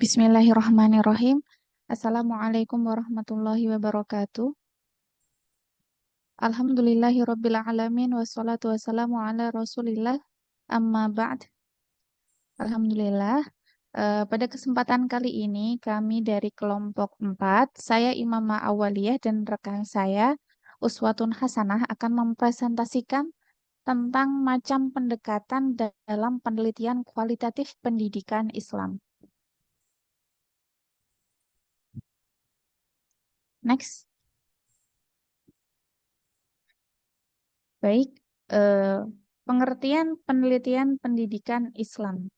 Bismillahirrahmanirrahim. Assalamualaikum warahmatullahi wabarakatuh. Alhamdulillahirabbil alamin wassalatu wassalamu ala Rasulillah. Amma ba'd. Alhamdulillah. Pada kesempatan kali ini kami dari kelompok 4, saya Imamah Awaliyah dan rekan saya Uswatun Hasanah akan mempresentasikan tentang macam pendekatan dalam penelitian kualitatif pendidikan Islam. Next. Baik, pengertian penelitian pendidikan Islam.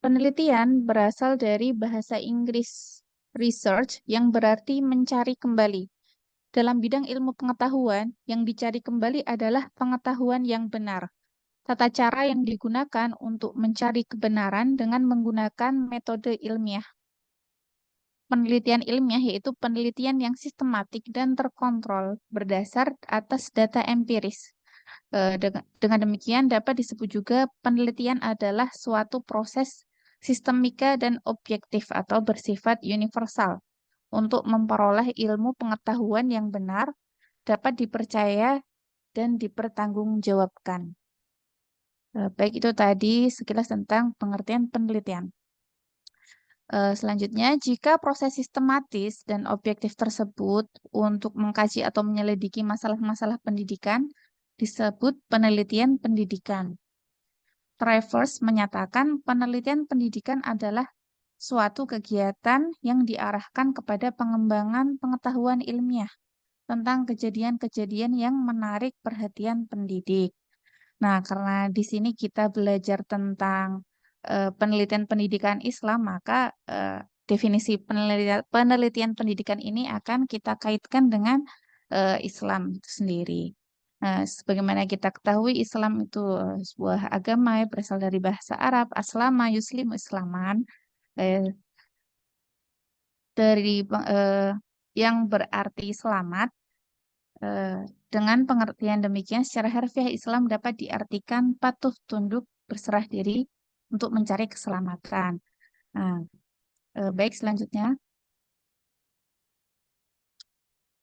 Penelitian berasal dari bahasa Inggris research yang berarti mencari kembali. Dalam bidang ilmu pengetahuan, yang dicari kembali adalah pengetahuan yang benar. Tata cara yang digunakan untuk mencari kebenaran dengan menggunakan metode ilmiah. Penelitian ilmiah yaitu penelitian yang sistematik dan terkontrol berdasar atas data empiris. Dengan demikian dapat disebut juga penelitian adalah suatu proses sistemika dan objektif atau bersifat universal untuk memperoleh ilmu pengetahuan yang benar, dapat dipercaya dan dipertanggungjawabkan. Baik, itu tadi sekilas tentang pengertian penelitian. Selanjutnya, jika proses sistematis dan objektif tersebut untuk mengkaji atau menyelidiki masalah-masalah pendidikan disebut penelitian pendidikan. Travers menyatakan penelitian pendidikan adalah suatu kegiatan yang diarahkan kepada pengembangan pengetahuan ilmiah tentang kejadian-kejadian yang menarik perhatian pendidik. Nah, karena di sini kita belajar tentang penelitian pendidikan Islam, maka definisi penelitian pendidikan ini akan kita kaitkan dengan Islam itu sendiri. Nah, sebagaimana kita ketahui, Islam itu sebuah agama yang berasal dari bahasa Arab, aslama, yuslimu, islaman, eh, dari yang berarti selamat. Dengan pengertian demikian, secara harfiah Islam dapat diartikan patuh tunduk berserah diri untuk mencari keselamatan. Nah, baik selanjutnya,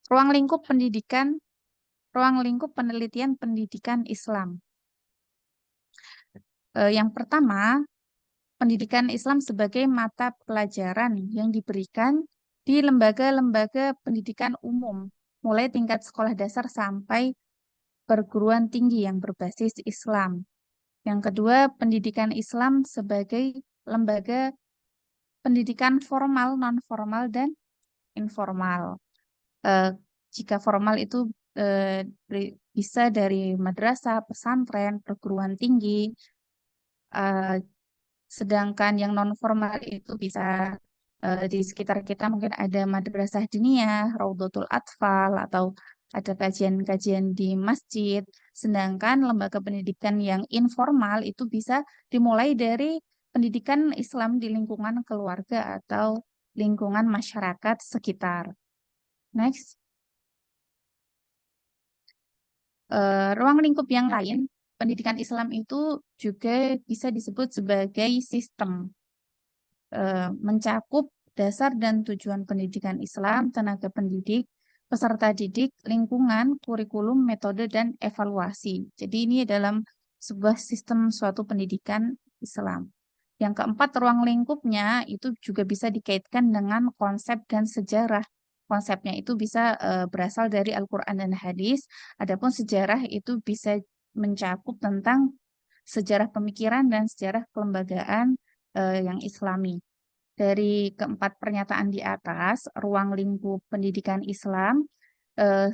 ruang lingkup pendidikan, ruang lingkup penelitian pendidikan Islam. Yang pertama, pendidikan Islam sebagai mata pelajaran yang diberikan di lembaga-lembaga pendidikan umum, mulai tingkat sekolah dasar sampai perguruan tinggi yang berbasis Islam. Yang kedua, pendidikan Islam sebagai lembaga pendidikan formal, non-formal, dan informal. Eh, Jika formal itu bisa dari madrasah, pesantren, perguruan tinggi, eh, sedangkan yang non-formal itu bisa di sekitar kita mungkin ada madrasah diniyah, Raudhatul Atfal, atau ada kajian-kajian di masjid. Sedangkan lembaga pendidikan yang informal itu bisa dimulai dari pendidikan Islam di lingkungan keluarga atau lingkungan masyarakat sekitar. Next. Ruang lingkup yang lain, pendidikan Islam itu juga bisa disebut sebagai sistem. Mencakup dasar dan tujuan pendidikan Islam, tenaga pendidik, peserta didik, lingkungan, kurikulum, metode, dan evaluasi. Jadi ini dalam sebuah sistem suatu pendidikan Islam. Yang keempat, ruang lingkupnya itu juga bisa dikaitkan dengan konsep dan sejarah. Konsepnya itu bisa berasal dari Al-Quran dan hadis, adapun sejarah itu bisa mencakup tentang sejarah pemikiran dan sejarah kelembagaan yang Islami. Dari keempat pernyataan di atas, ruang lingkup pendidikan Islam eh,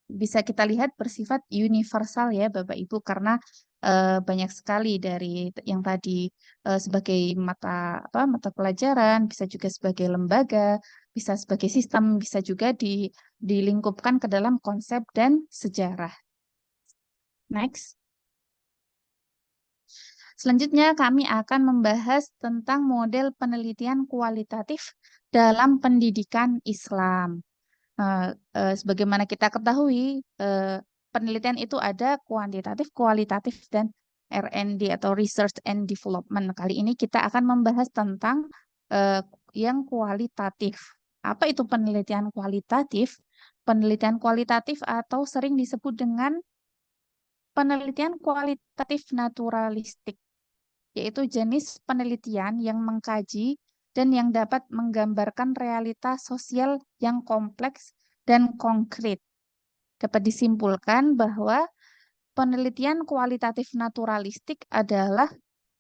bisa kita lihat bersifat universal ya Bapak Ibu, karena banyak sekali dari yang tadi sebagai mata pelajaran, bisa juga sebagai lembaga, bisa sebagai sistem, bisa juga dilingkupkan ke dalam konsep dan sejarah. Next. Selanjutnya kami akan membahas tentang model penelitian kualitatif dalam pendidikan Islam. Sebagaimana kita ketahui, penelitian itu ada kuantitatif, kualitatif, dan R&D atau Research and Development. Kali ini kita akan membahas tentang yang kualitatif. Apa itu penelitian kualitatif? Penelitian kualitatif atau sering disebut dengan penelitian kualitatif naturalistik, yaitu jenis penelitian yang mengkaji dan yang dapat menggambarkan realitas sosial yang kompleks dan konkret. Dapat disimpulkan bahwa penelitian kualitatif naturalistik adalah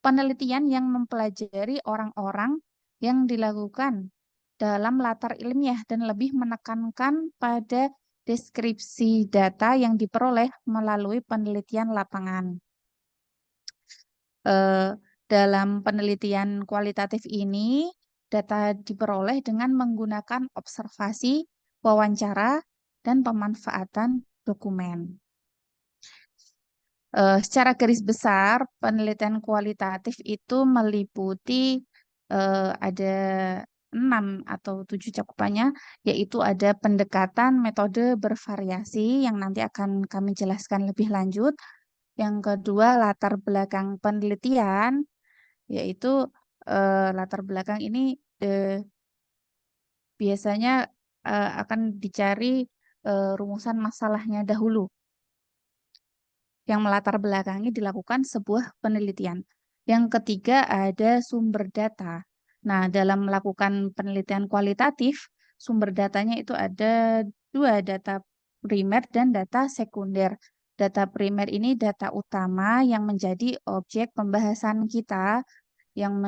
penelitian yang mempelajari orang-orang yang dilakukan dalam latar ilmiah dan lebih menekankan pada deskripsi data yang diperoleh melalui penelitian lapangan. Dalam penelitian kualitatif ini, data diperoleh dengan menggunakan observasi, wawancara, dan pemanfaatan dokumen. Secara garis besar, penelitian kualitatif itu meliputi ada 6 atau 7 cakupannya, yaitu ada pendekatan metode bervariasi yang nanti akan kami jelaskan lebih lanjut. Yang kedua, latar belakang penelitian, yaitu latar belakang ini biasanya akan dicari rumusan masalahnya dahulu yang melatar belakangi dilakukan sebuah penelitian. Yang ketiga ada sumber data. Nah, dalam melakukan penelitian kualitatif, sumber datanya itu ada 2, data primer dan data sekunder. Data primer ini data utama yang menjadi objek pembahasan kita, yang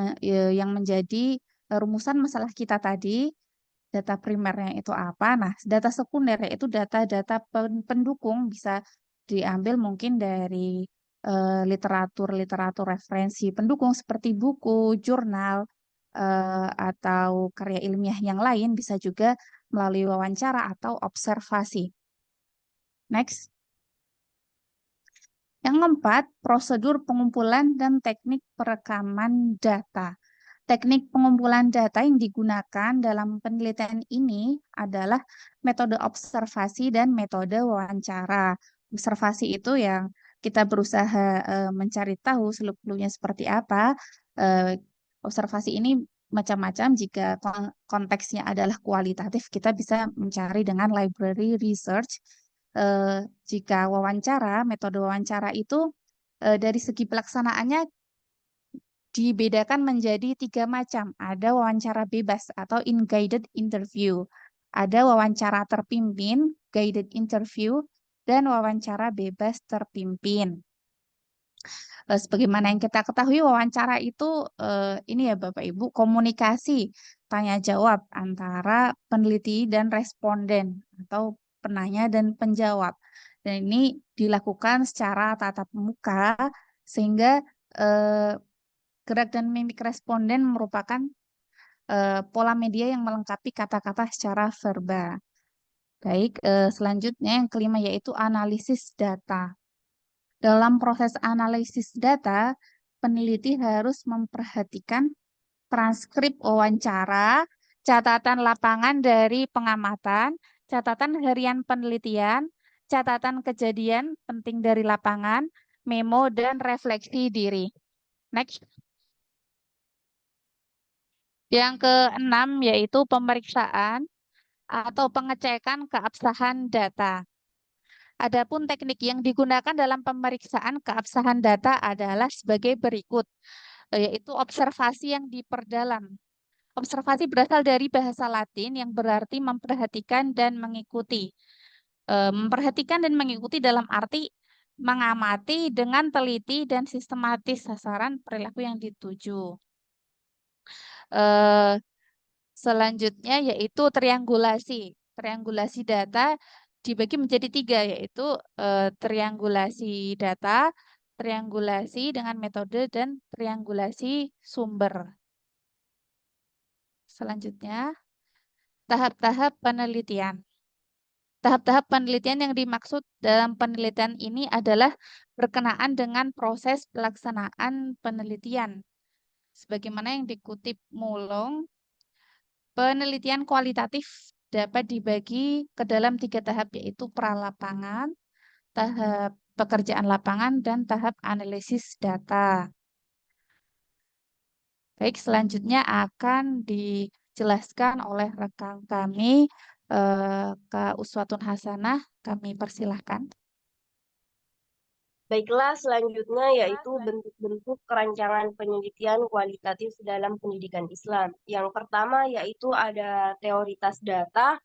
menjadi rumusan masalah kita tadi. Data primernya itu apa? Nah, data sekunder yaitu data-data pendukung, bisa diambil mungkin dari literatur-literatur referensi pendukung seperti buku, jurnal, atau karya ilmiah yang lain, bisa juga melalui wawancara atau observasi. Next. Yang keempat, prosedur pengumpulan dan teknik perekaman data. Teknik pengumpulan data yang digunakan dalam penelitian ini adalah metode observasi dan metode wawancara. Observasi itu yang kita berusaha mencari tahu seluk-beluknya seperti apa. Observasi ini macam-macam. Jika konteksnya adalah kualitatif, kita bisa mencari dengan library research. Jika wawancara, metode wawancara itu dari segi pelaksanaannya dibedakan menjadi 3 macam. Ada wawancara bebas atau unguided interview. Ada wawancara terpimpin, guided interview, dan wawancara bebas terpimpin. Sebagaimana yang kita ketahui, wawancara itu ini ya Bapak Ibu, komunikasi tanya jawab antara peneliti dan responden atau penanya dan penjawab. Dan ini dilakukan secara tatap muka sehingga gerak dan mimik responden merupakan pola media yang melengkapi kata-kata secara verbal. Baik, selanjutnya yang kelima yaitu analisis data. Dalam proses analisis data, peneliti harus memperhatikan transkrip wawancara, catatan lapangan dari pengamatan, catatan harian penelitian, catatan kejadian penting dari lapangan, memo, dan refleksi diri. Next. Yang keenam yaitu pemeriksaan atau pengecekan keabsahan data. Adapun teknik yang digunakan dalam pemeriksaan keabsahan data adalah sebagai berikut, yaitu observasi yang diperdalam. Observasi berasal dari bahasa Latin yang berarti memperhatikan dan mengikuti. Memperhatikan dan mengikuti dalam arti mengamati dengan teliti dan sistematis sasaran perilaku yang dituju. Selanjutnya yaitu triangulasi. Triangulasi data dibagi menjadi 3, yaitu triangulasi data, triangulasi dengan metode, dan triangulasi sumber. Selanjutnya, tahap-tahap penelitian. Tahap-tahap penelitian yang dimaksud dalam penelitian ini adalah berkenaan dengan proses pelaksanaan penelitian. Sebagaimana yang dikutip Mulong, penelitian kualitatif dapat dibagi ke dalam 3 tahap, yaitu pralapangan, tahap pekerjaan lapangan, dan tahap analisis data. Baik, selanjutnya akan dijelaskan oleh rekan kami, Kak Uswatun Hasanah. Kami persilahkan. Baiklah, selanjutnya yaitu bentuk-bentuk kerancangan penelitian kualitatif dalam pendidikan Islam. Yang pertama yaitu ada teoritas data.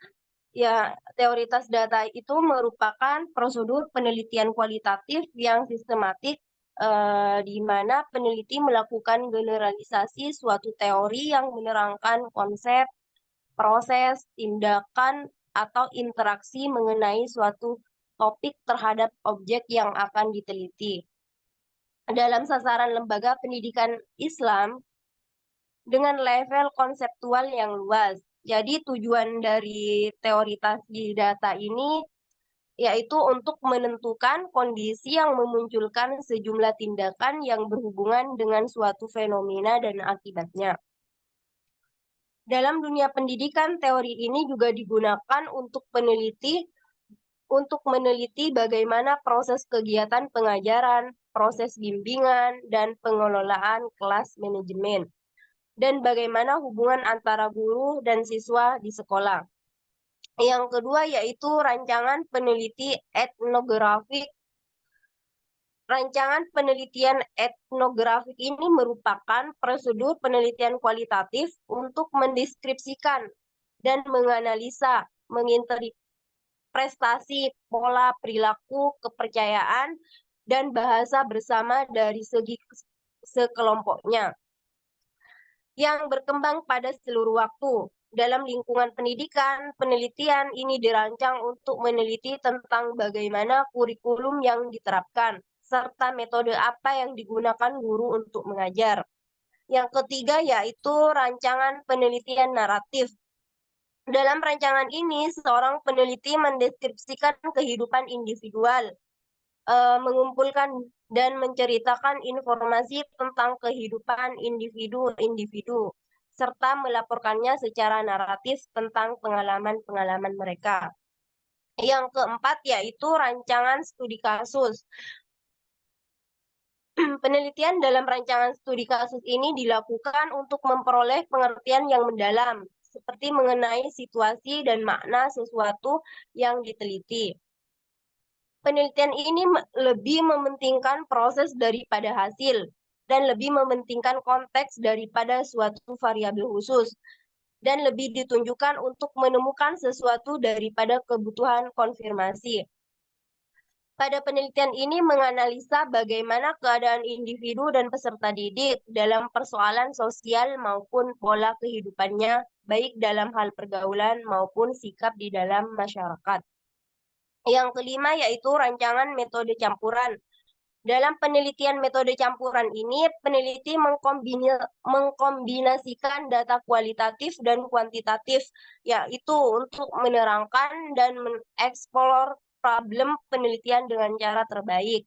Ya, teoritas data itu merupakan prosedur penelitian kualitatif yang sistematik, di mana peneliti melakukan generalisasi suatu teori yang menerangkan konsep, proses, tindakan, atau interaksi mengenai suatu topik terhadap objek yang akan diteliti. Dalam sasaran lembaga pendidikan Islam dengan level konseptual yang luas. Jadi tujuan dari teoritas di data ini yaitu untuk menentukan kondisi yang memunculkan sejumlah tindakan yang berhubungan dengan suatu fenomena dan akibatnya. Dalam dunia pendidikan, teori ini juga digunakan untuk meneliti bagaimana proses kegiatan pengajaran, proses bimbingan, dan pengelolaan kelas manajemen, dan bagaimana hubungan antara guru dan siswa di sekolah. Yang kedua yaitu rancangan peneliti etnografik. Rancangan penelitian etnografik ini merupakan prosedur penelitian kualitatif untuk mendeskripsikan dan menganalisa, menginterpretasi pola perilaku, kepercayaan, dan bahasa bersama dari segi sekelompoknya yang berkembang pada seluruh waktu. Dalam lingkungan pendidikan, penelitian ini dirancang untuk meneliti tentang bagaimana kurikulum yang diterapkan, serta metode apa yang digunakan guru untuk mengajar. Yang ketiga yaitu rancangan penelitian naratif. Dalam rancangan ini, seorang peneliti mendeskripsikan kehidupan individual, mengumpulkan dan menceritakan informasi tentang kehidupan individu-individu, serta melaporkannya secara naratif tentang pengalaman-pengalaman mereka. Yang keempat yaitu rancangan studi kasus. Penelitian dalam rancangan studi kasus ini dilakukan untuk memperoleh pengertian yang mendalam, seperti mengenai situasi dan makna sesuatu yang diteliti. Penelitian ini lebih mementingkan proses daripada hasil, dan lebih mementingkan konteks daripada suatu variabel khusus, dan lebih ditunjukkan untuk menemukan sesuatu daripada kebutuhan konfirmasi. Pada penelitian ini menganalisa bagaimana keadaan individu dan peserta didik dalam persoalan sosial maupun pola kehidupannya, baik dalam hal pergaulan maupun sikap di dalam masyarakat. Yang kelima yaitu rancangan metode campuran. Dalam penelitian metode campuran ini, peneliti mengkombinasikan data kualitatif dan kuantitatif, yaitu untuk menerangkan dan mengeksplor problem penelitian dengan cara terbaik.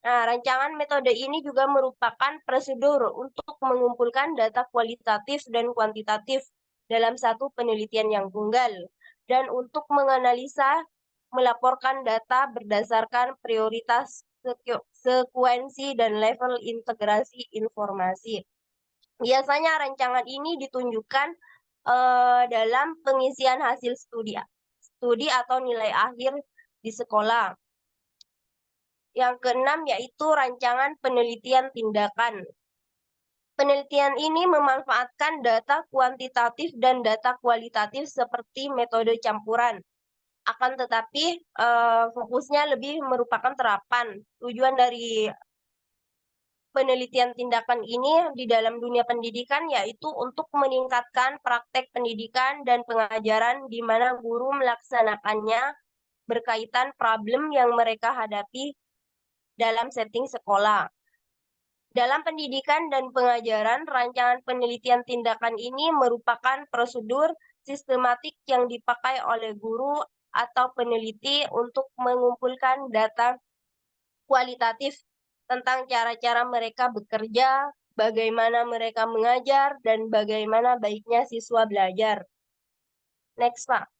Nah, rancangan metode ini juga merupakan prosedur untuk mengumpulkan data kualitatif dan kuantitatif dalam satu penelitian yang tunggal, dan untuk menganalisa, melaporkan data berdasarkan prioritas, sekuensi, dan level integrasi informasi. Biasanya rancangan ini ditunjukkan dalam pengisian hasil studi atau nilai akhir di sekolah. Yang keenam yaitu rancangan penelitian tindakan. Penelitian ini memanfaatkan data kuantitatif dan data kualitatif seperti metode campuran. Akan tetapi fokusnya lebih merupakan terapan. Tujuan dari penelitian tindakan ini di dalam dunia pendidikan yaitu untuk meningkatkan praktek pendidikan dan pengajaran di mana guru melaksanakannya berkaitan problem yang mereka hadapi dalam setting sekolah. Dalam pendidikan dan pengajaran, rancangan penelitian tindakan ini merupakan prosedur sistematik yang dipakai oleh guru atau peneliti untuk mengumpulkan data kualitatif tentang cara-cara mereka bekerja, bagaimana mereka mengajar, dan bagaimana baiknya siswa belajar. Next, Pak.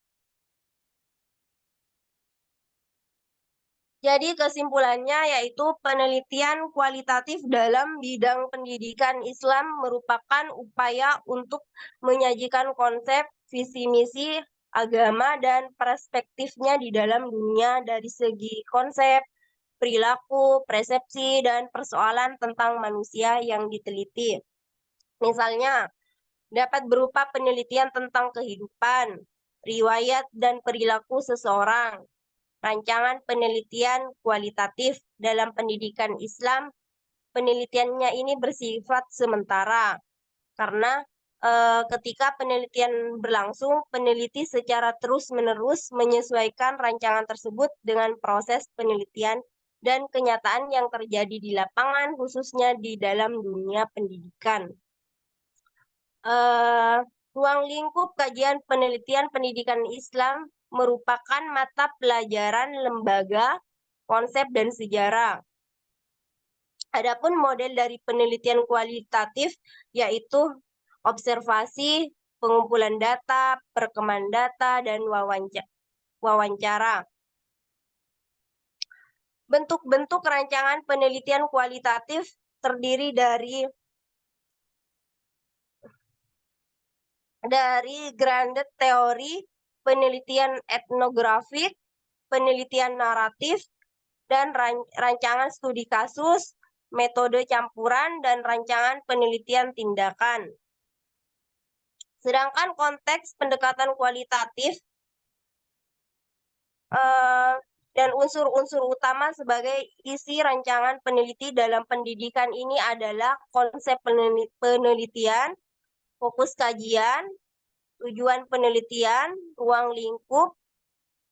Jadi kesimpulannya yaitu penelitian kualitatif dalam bidang pendidikan Islam merupakan upaya untuk menyajikan konsep, visi misi, agama, dan perspektifnya di dalam dunia dari segi konsep, perilaku, persepsi, dan persoalan tentang manusia yang diteliti. Misalnya, dapat berupa penelitian tentang kehidupan, riwayat, dan perilaku seseorang, rancangan penelitian kualitatif dalam pendidikan Islam. Penelitiannya ini bersifat sementara karena ketika penelitian berlangsung, peneliti secara terus-menerus menyesuaikan rancangan tersebut dengan proses penelitian dan kenyataan yang terjadi di lapangan, khususnya di dalam dunia pendidikan. Ruang lingkup kajian penelitian pendidikan Islam merupakan mata pelajaran lembaga, konsep, dan sejarah. Adapun model dari penelitian kualitatif yaitu observasi, pengumpulan data, perekaman data, dan wawancara. Bentuk-bentuk rancangan penelitian kualitatif terdiri dari grounded teori, penelitian etnografik, penelitian naratif, dan rancangan studi kasus, metode campuran, dan rancangan penelitian tindakan. Sedangkan konteks pendekatan kualitatif dan unsur-unsur utama sebagai isi rancangan peneliti dalam pendidikan ini adalah konsep penelitian, fokus kajian, tujuan penelitian, ruang lingkup,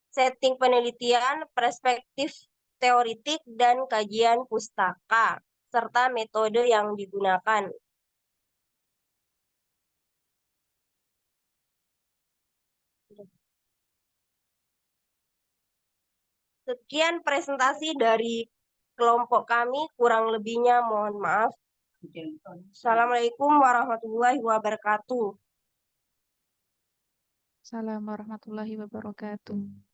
setting penelitian, perspektif teoritik, dan kajian pustaka, serta metode yang digunakan. Sekian presentasi dari kelompok kami, kurang lebihnya mohon maaf. Assalamualaikum warahmatullahi wabarakatuh. Assalamualaikum warahmatullahi wabarakatuh.